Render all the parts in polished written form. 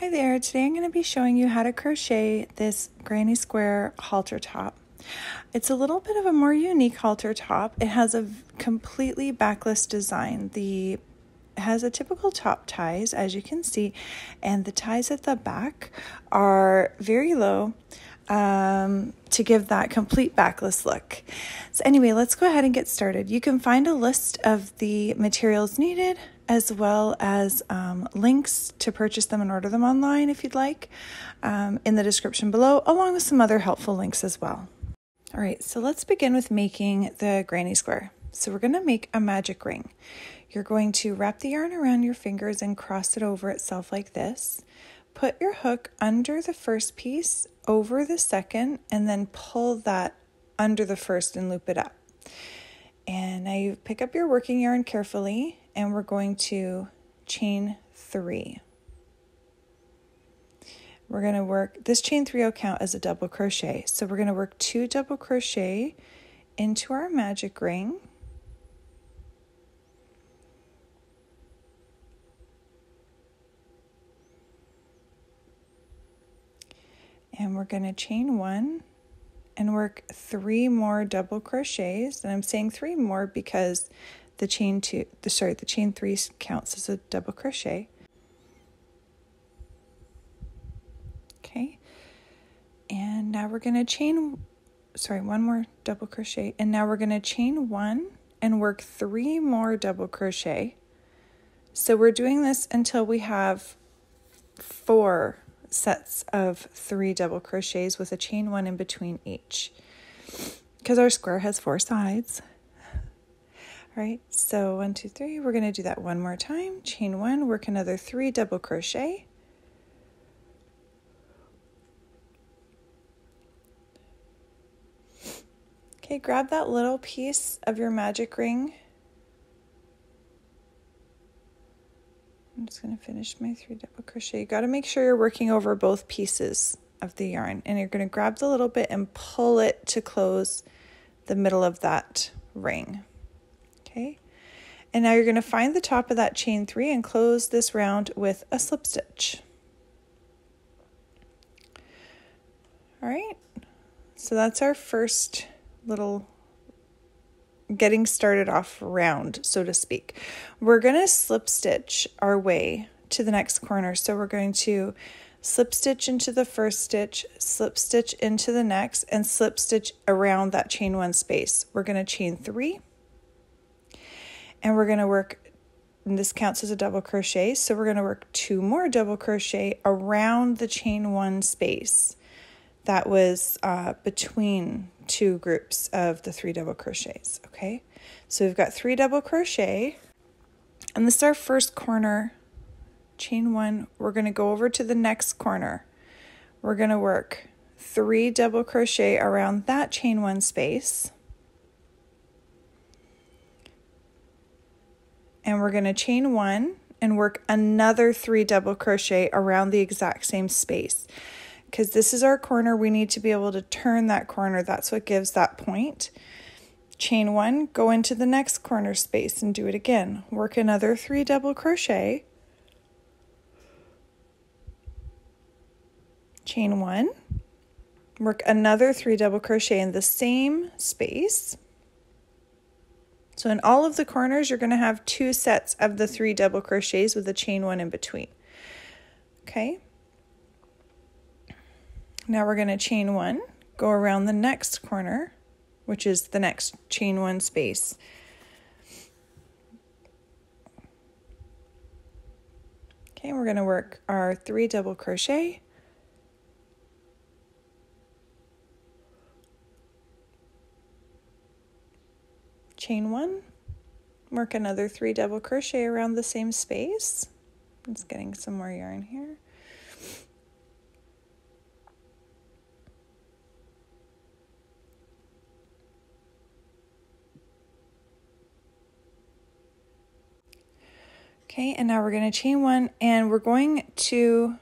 Hi there, today I'm going to be showing you how to crochet this granny square halter top. It's a little bit of a more unique halter top. It has a completely backless design. It has a typical top ties, as you can see, and the ties at the back are very low to give that complete backless look. So anyway, let's go ahead and get started. You can find a list of the materials needed as well as links to purchase them and order them online if you'd like in the description below, along with some other helpful links as well. All right, so let's begin with making the granny square. So we're going to make a magic ring. You're going to wrap the yarn around your fingers and cross it over itself like this. Put your hook under the first piece, over the second, and then pull that under the first and loop it up. And now you pick up your working yarn carefully, and we're going to chain 3. We're going to work, this chain 3 will count as a double crochet. So we're going to work 2 double crochet into our magic ring. And we're going to chain 1 and work 3 more double crochets. And I'm saying 3 more because the chain 3 counts as a double crochet. Okay. And now we're going to one more double crochet. And now we're going to chain 1 and work 3 more double crochet. So we're doing this until we have 4 sets of 3 double crochets with a chain 1 in between each, because our square has 4 sides. All right, so 1, 2, 3, we're going to do that one more time. Chain 1, work another 3 double crochet. Okay, grab that little piece of your magic ring. I'm just going to finish my 3 double crochet. You got to make sure you're working over both pieces of the yarn, and you're going to grab the little bit and pull it to close the middle of that ring. Okay, and now you're going to find the top of that chain 3 and close this round with a slip stitch. All right, so that's our first little getting started off round, so to speak. We're going to slip stitch our way to the next corner. So we're going to slip stitch into the first stitch, slip stitch into the next, and slip stitch around that chain 1 space. We're going to chain 3, and we're going to work, and this counts as a double crochet, so we're going to work 2 more double crochet around the chain 1 space that was between 2 groups of the 3 double crochets. Okay, so we've got 3 double crochet, and this is our first corner. Chain 1, we're going to go over to the next corner. We're going to work 3 double crochet around that chain 1 space, and we're going to chain 1 and work another 3 double crochet around the exact same space. Because this is our corner, we need to be able to turn that corner. That's what gives that point. Chain 1, go into the next corner space and do it again. Work another 3 double crochet. Chain 1, work another 3 double crochet in the same space. So in all of the corners, you're going to have 2 sets of the 3 double crochets with a chain 1 in between. Okay. Now we're going to chain 1, go around the next corner, which is the next chain 1 space. Okay, we're going to work our 3 double crochet. Chain 1, work another 3 double crochet around the same space. I'm just getting some more yarn here. Okay, and now we're going to chain 1, and we're going to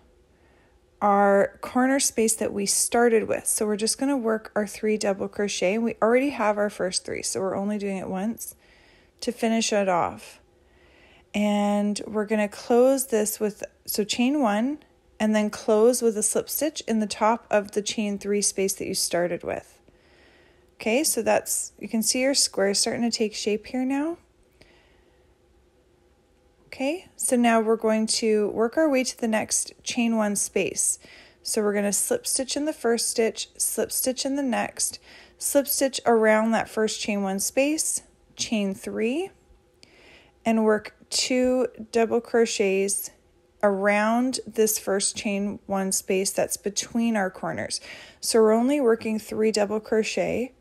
our corner space that we started with. So we're just going to work our 3 double crochet. We already have our first 3, so we're only doing it once to finish it off. And we're going to close this with, so chain 1 and then close with a slip stitch in the top of the chain 3 space that you started with. Okay, so that's, you can see your square starting to take shape here now. Okay, so now we're going to work our way to the next chain 1 space. So we're going to slip stitch in the first stitch, slip stitch in the next, slip stitch around that first chain 1 space, chain 3, and work 2 double crochets around this first chain 1 space that's between our corners. So we're only working 3 double crochet.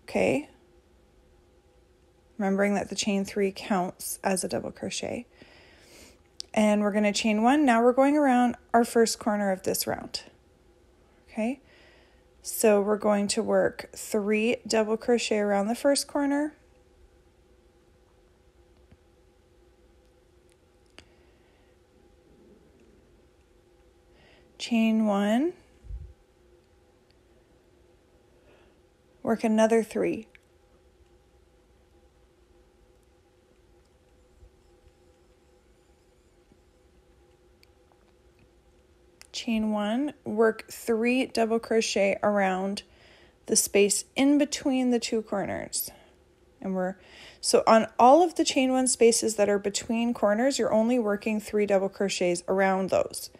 Okay, remembering that the chain 3 counts as a double crochet. And we're going to chain 1. Now we're going around our first corner of this round. Okay, so we're going to work 3 double crochet around the first corner, chain 1, work another 3. Chain 1, work 3 double crochet around the space in between the 2 corners. And so on all of the chain 1 spaces that are between corners, you're only working 3 double crochets around those.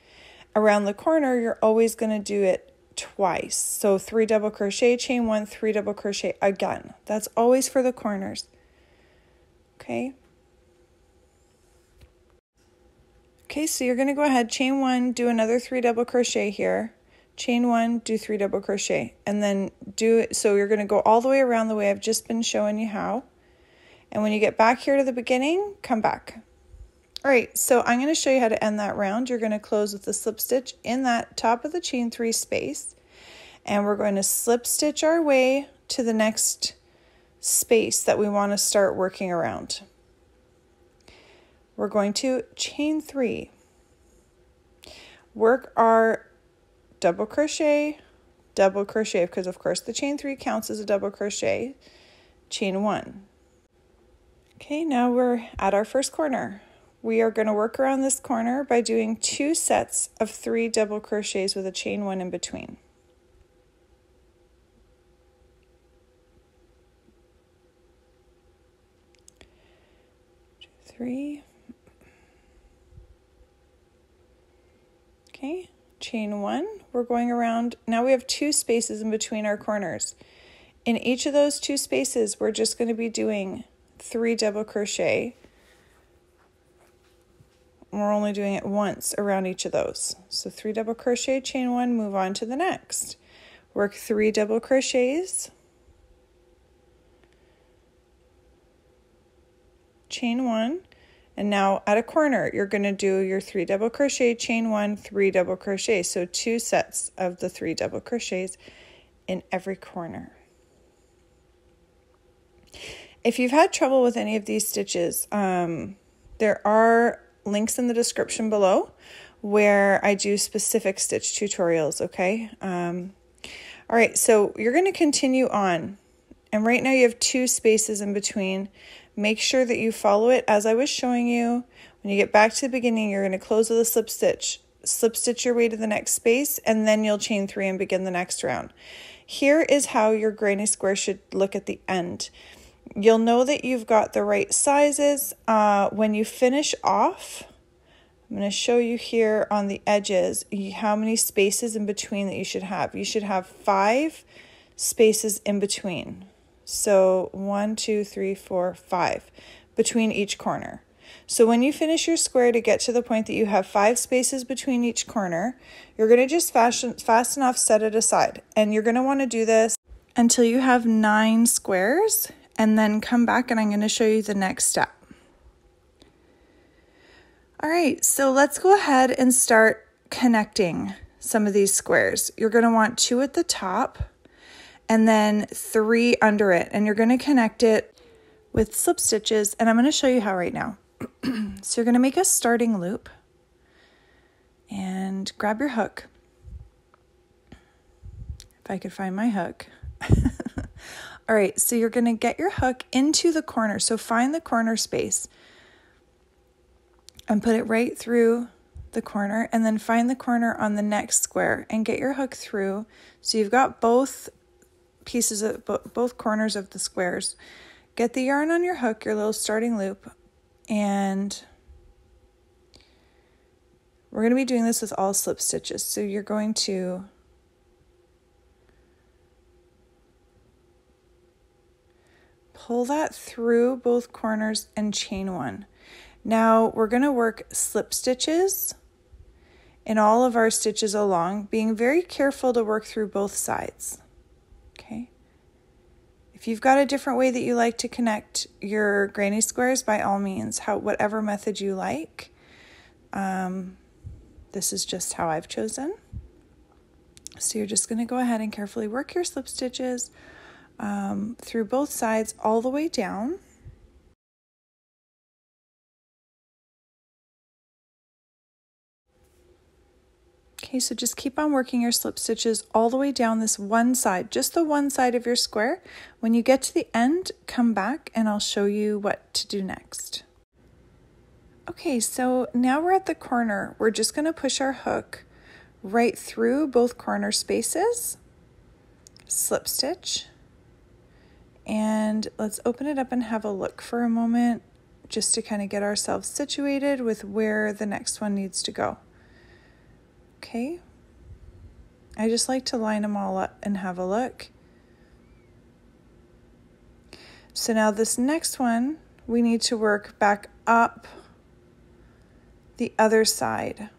Around the corner, you're always going to do it twice. So 3 double crochet, chain 1, 3 double crochet again. That's always for the corners. Okay. Okay, so you're going to go ahead, chain 1, do another 3 double crochet here, chain 1, do 3 double crochet, and then do it. So you're going to go all the way around the way I've just been showing you how. And when you get back here to the beginning, come back. All right, so I'm going to show you how to end that round. You're going to close with a slip stitch in that top of the chain 3 space, and we're going to slip stitch our way to the next space that we want to start working around. We're going to chain 3, work our double crochet, because of course the chain 3 counts as a double crochet, chain 1. Okay, now we're at our first corner. We are going to work around this corner by doing 2 sets of 3 double crochets with a chain 1 in between. 3. Okay, chain 1, we're going around. Now we have 2 spaces in between our corners. In each of those 2 spaces, we're just going to be doing 3 double crochet. We're only doing it once around each of those. So 3 double crochet, chain 1, move on to the next. Work 3 double crochets, chain 1, and now at a corner you're going to do your 3 double crochet, chain 1, 3 double crochet. So 2 sets of the 3 double crochets in every corner. If you've had trouble with any of these stitches, there are links in the description below where I do specific stitch tutorials, okay? All right, so you're going to continue on, and right now you have 2 spaces in between. Make sure that you follow it as I was showing you. When you get back to the beginning, you're going to close with a slip stitch your way to the next space, and then you'll chain 3 and begin the next round. Here is how your granny square should look at the end. You'll know that you've got the right sizes when you finish off. I'm going to show you here on the edges how many spaces in between that you should have. You should have 5 spaces in between. So 1, 2, 3, 4, 5 between each corner. So when you finish your square to get to the point that you have 5 spaces between each corner, you're going to just fast enough set it aside. And you're going to want to do this until you have 9 squares, and then come back and I'm going to show you the next step. All right, so let's go ahead and start connecting some of these squares. You're going to want 2 at the top and then 3 under it, and you're going to connect it with slip stitches, and I'm going to show you how right now. So you're going to make a starting loop and grab your hook. If I could find my hook. All right, so you're going to get your hook into the corner. So find the corner space and put it right through the corner, and then find the corner on the next square and get your hook through. So you've got both pieces of both corners of the squares. Get the yarn on your hook, your little starting loop, and we're going to be doing this with all slip stitches. So you're going to pull that through both corners and chain one. Now we're going to work slip stitches in all of our stitches along, being very careful to work through both sides. Okay. If you've got a different way that you like to connect your granny squares, by all means, whatever method you like. This is just how I've chosen. So you're just going to go ahead and carefully work your slip stitches through both sides all the way down. Okay, so just keep on working your slip stitches all the way down this one side, just the one side of your square. When you get to the end, come back and I'll show you what to do next. Okay, so now we're at the corner. We're just going to push our hook right through both corner spaces, slip stitch, and let's open it up and have a look for a moment just to kind of get ourselves situated with where the next one needs to go. Okay, I just like to line them all up and have a look. So now this next one, we need to work back up the other side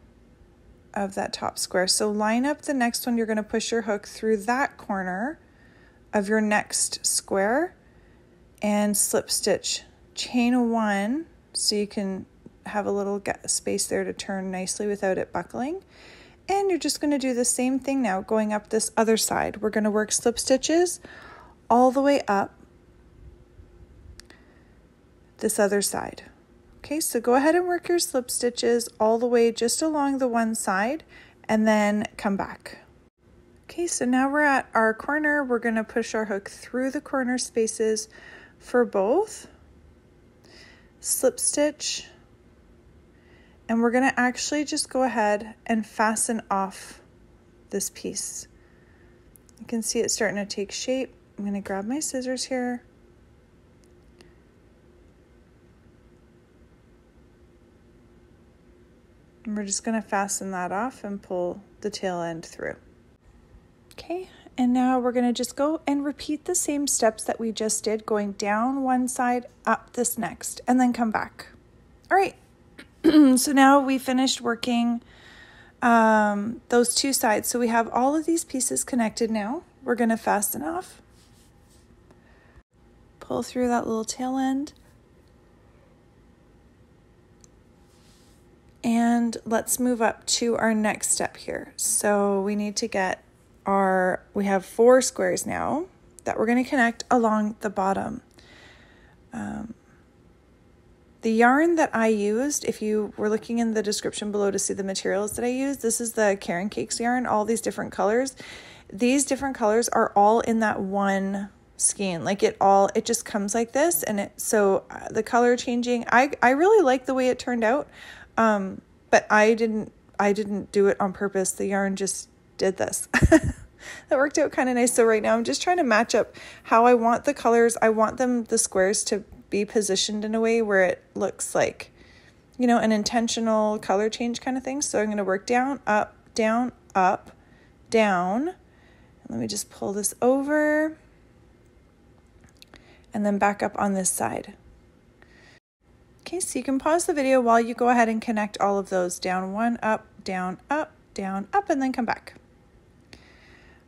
of that top square. So line up the next one, you're going to push your hook through that corner of your next square and slip stitch, chain one, so you can have a little space there to turn nicely without it buckling. And you're just going to do the same thing now, going up this other side. We're going to work slip stitches all the way up this other side. Okay, so go ahead and work your slip stitches all the way just along the one side and then come back. Okay, so now we're at our corner. We're going to push our hook through the corner spaces for both. Slip stitch. And we're going to actually just go ahead and fasten off this piece. You can see it starting to take shape. I'm going to grab my scissors here. And we're just going to fasten that off and pull the tail end through. Okay, and now we're going to just go and repeat the same steps that we just did, going down one side, up this next, and then come back. All right. So now we finished working those two sides. So we have all of these pieces connected now. We're going to fasten off. Pull through that little tail end. And let's move up to our next step here. So we need to get we have 4 squares now that we're going to connect along the bottom. The yarn that I used, if you were looking in the description below to see the materials that I used, this is the Caron Cakes yarn, all these different colors. These different colors are all in that one skein. Like it just comes like this, and so the color changing, I really like the way it turned out. But I didn't do it on purpose. The yarn just did this. That worked out kind of nice. So right now I'm just trying to match up how I want the colors. I want the squares to be positioned in a way where it looks like, you know, an intentional color change kind of thing. So I'm going to work down, up, down, up, down. And let me just pull this over and then back up on this side. Okay, so you can pause the video while you go ahead and connect all of those. Down one, up, down, up, and then come back.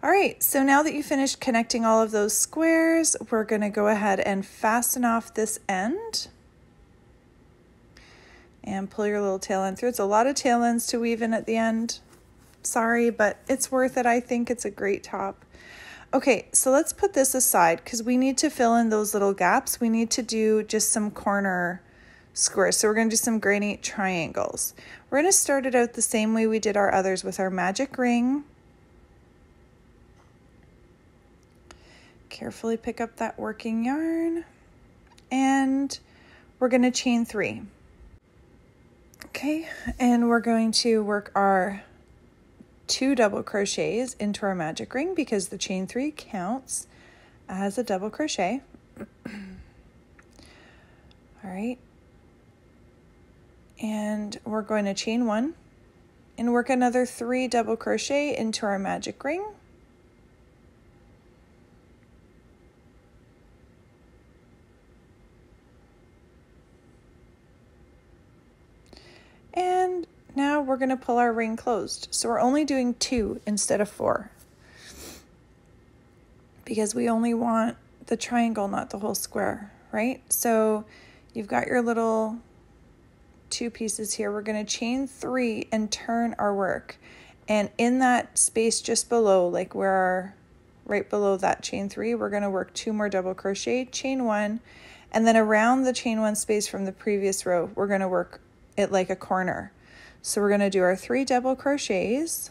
All right, so now that you finished connecting all of those squares, we're going to go ahead and fasten off this end. And pull your little tail end through. It's a lot of tail ends to weave in at the end. Sorry, but it's worth it. I think it's a great top. Okay, so let's put this aside because we need to fill in those little gaps. We need to do just some corner squares. So we're going to do some granny triangles. We're going to start it out the same way we did our others with our magic ring. Carefully pick up that working yarn, and we're going to chain 3. Okay, and we're going to work our 2 double crochets into our magic ring because the chain 3 counts as a double crochet. All right, and we're going to chain 1 and work another 3 double crochet into our magic ring. And now we're going to pull our ring closed. So we're only doing 2 instead of 4 because we only want the triangle, not the whole square, right? So you've got your little 2 pieces here. We're going to chain 3 and turn our work. And in that space just below, like where right below that chain 3, we're going to work 2 more double crochet, chain 1, and then around the chain 1 space from the previous row, we're going to work it like a corner. So we're going to do our 3 double crochets,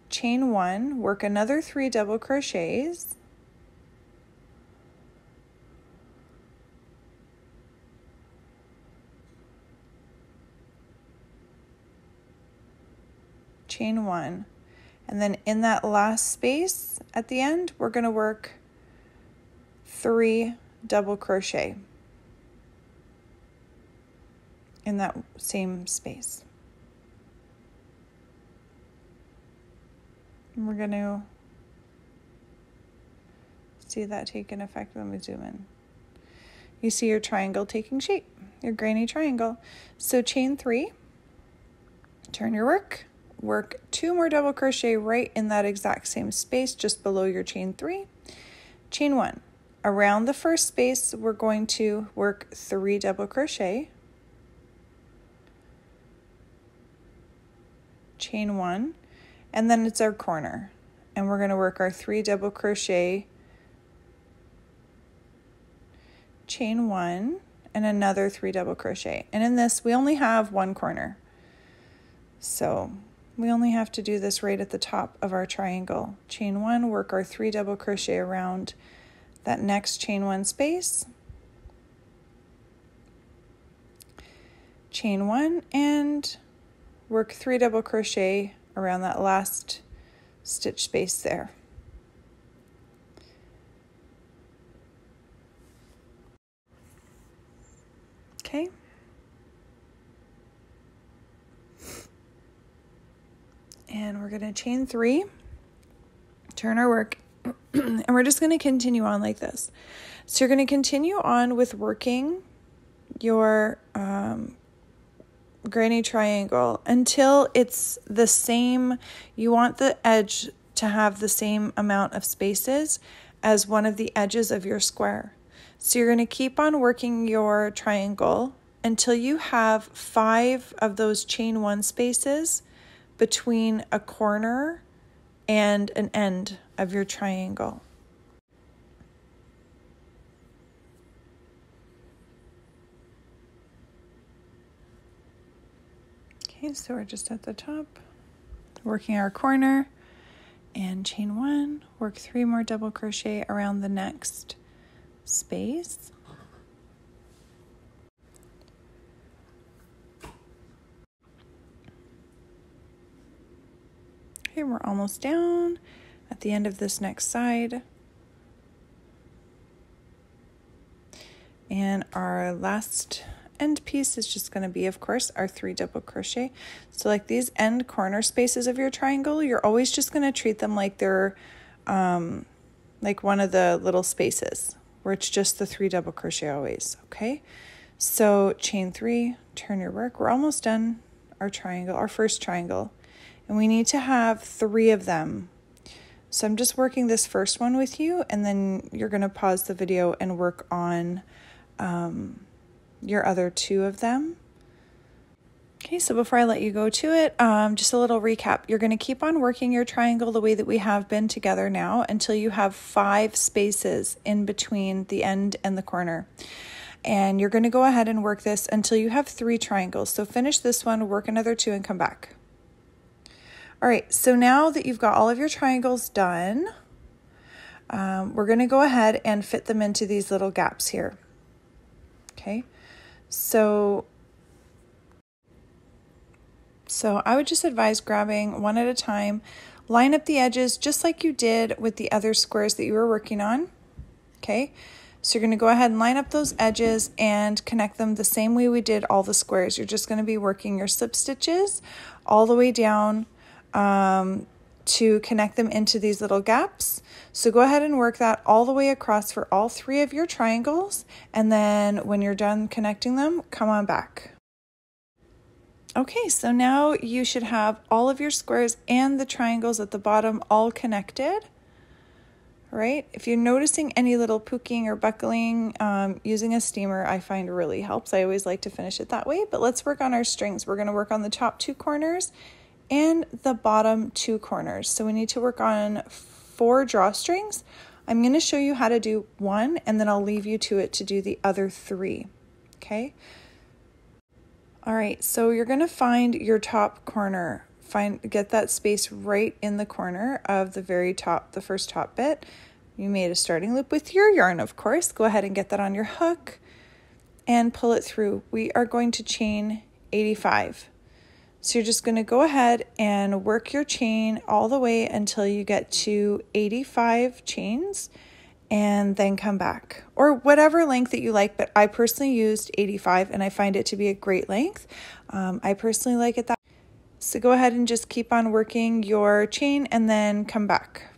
chain 1, work another 3 double crochets, chain 1, and then in that last space at the end, we're going to work 3 double crochet in that same space. And we're going to see that taking effect when we zoom in. You see your triangle taking shape, your granny triangle. So chain 3, turn your work, work 2 more double crochet right in that exact same space just below your chain 3, chain 1. Around the first space, we're going to work 3 double crochet, chain 1, and then it's our corner, and we're going to work our 3 double crochet, chain 1, and another 3 double crochet. And in this we only have 1 corner, so we only have to do this right at the top of our triangle. Chain 1, work our 3 double crochet around that next chain 1 space, chain 1, and work 3 double crochet around that last stitch space there. Okay. And we're going to chain 3, turn our work, and we're just going to continue on like this. So you're going to continue on with working your granny triangle until it's the same. You want the edge to have the same amount of spaces as one of the edges of your square. So you're going to keep on working your triangle until you have 5 of those chain 1 spaces between a corner and an end of your triangle. Okay, so we're just at the top, working our corner, and chain 1, work 3 more double crochet around the next space. Okay, we're almost down at the end of this next side. And our last end piece is just going to be, of course, our 3 double crochet. So like these end corner spaces of your triangle, you're always just going to treat them like they're like one of the little spaces where it's just the 3 double crochet always. Okay, so chain 3, turn your work. We're almost done our triangle, our first triangle, and we need to have 3 of them. So I'm just working this first one with you, and then you're going to pause the video and work on your other 2 of them. Okay, so before I let you go to it, just a little recap. You're going to keep on working your triangle the way that we have been together now until you have 5 spaces in between the end and the corner. And you're going to go ahead and work this until you have 3 triangles. So finish this one, work another 2, and come back. All right, so now that you've got all of your triangles done, we're going to go ahead and fit them into these little gaps here. Okay, so So I would just advise grabbing one at a time, line up the edges just like you did with the other squares that you were working on. Okay, so you're going to go ahead and line up those edges and connect them the same way we did all the squares. You're just going to be working your slip stitches all the way down to connect them into these little gaps. So go ahead and work that all the way across for all 3 of your triangles, and then when you're done connecting them, come on back. Okay, so now you should have all of your squares and the triangles at the bottom all connected, right? If you're noticing any little pooking or buckling, using a steamer I find really helps. I always like to finish it that way, but let's work on our strings. We're going to work on the top 2 corners and the bottom 2 corners. So we need to work on 4 drawstrings. I'm going to show you how to do 1, and then I'll leave you to it to do the other 3, okay? All right, so you're going to find your top corner. Get that space right in the corner of the very top, the first top bit. You made a starting loop with your yarn, of course. Go ahead and get that on your hook and pull it through. We are going to chain 85. So you're just going to go ahead and work your chain all the way until you get to 85 chains, and then come back, or whatever length that you like, but I personally used 85 and I find it to be a great length. I personally like it that way. So go ahead and just keep on working your chain and then come back.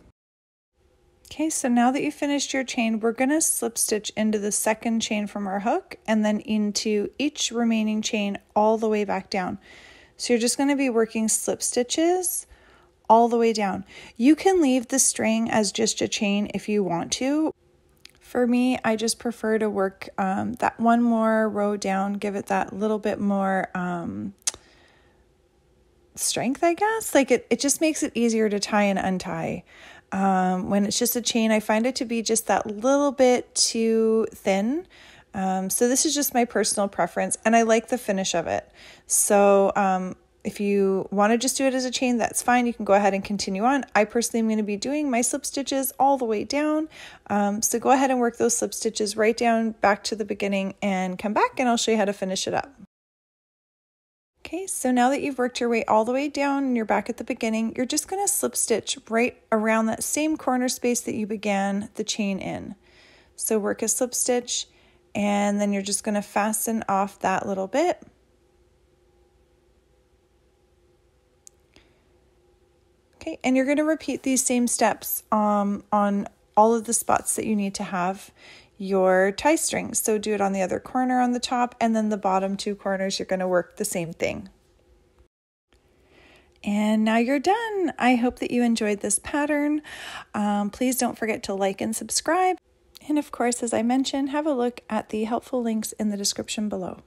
Okay, so now that you finished your chain, we're going to slip stitch into the second chain from our hook and then into each remaining chain all the way back down. So you're just going to be working slip stitches all the way down. You can leave the string as just a chain if you want to. For me, I just prefer to work that one more row down, give it that little bit more strength, I guess. Like it just makes it easier to tie and untie. When it's just a chain, I find it to be just that little bit too thin. So this is just my personal preference, and I like the finish of it. So if you want to just do it as a chain, that's fine. You can go ahead and continue on. I personally am going to be doing my slip stitches all the way down. So go ahead and work those slip stitches right down back to the beginning and come back, and I'll show you how to finish it up. Okay, so now that you've worked your way all the way down and you're back at the beginning, you're just going to slip stitch right around that same corner space that you began the chain in. So work a slip stitch, and then you're just going to fasten off that little bit. Okay, and you're going to repeat these same steps on all of the spots that you need to have your tie strings. So do it on the other corner on the top, and then the bottom 2 corners, you're going to work the same thing. And now you're done. I hope that you enjoyed this pattern. Please don't forget to like and subscribe. And of course, as I mentioned, have a look at the helpful links in the description below.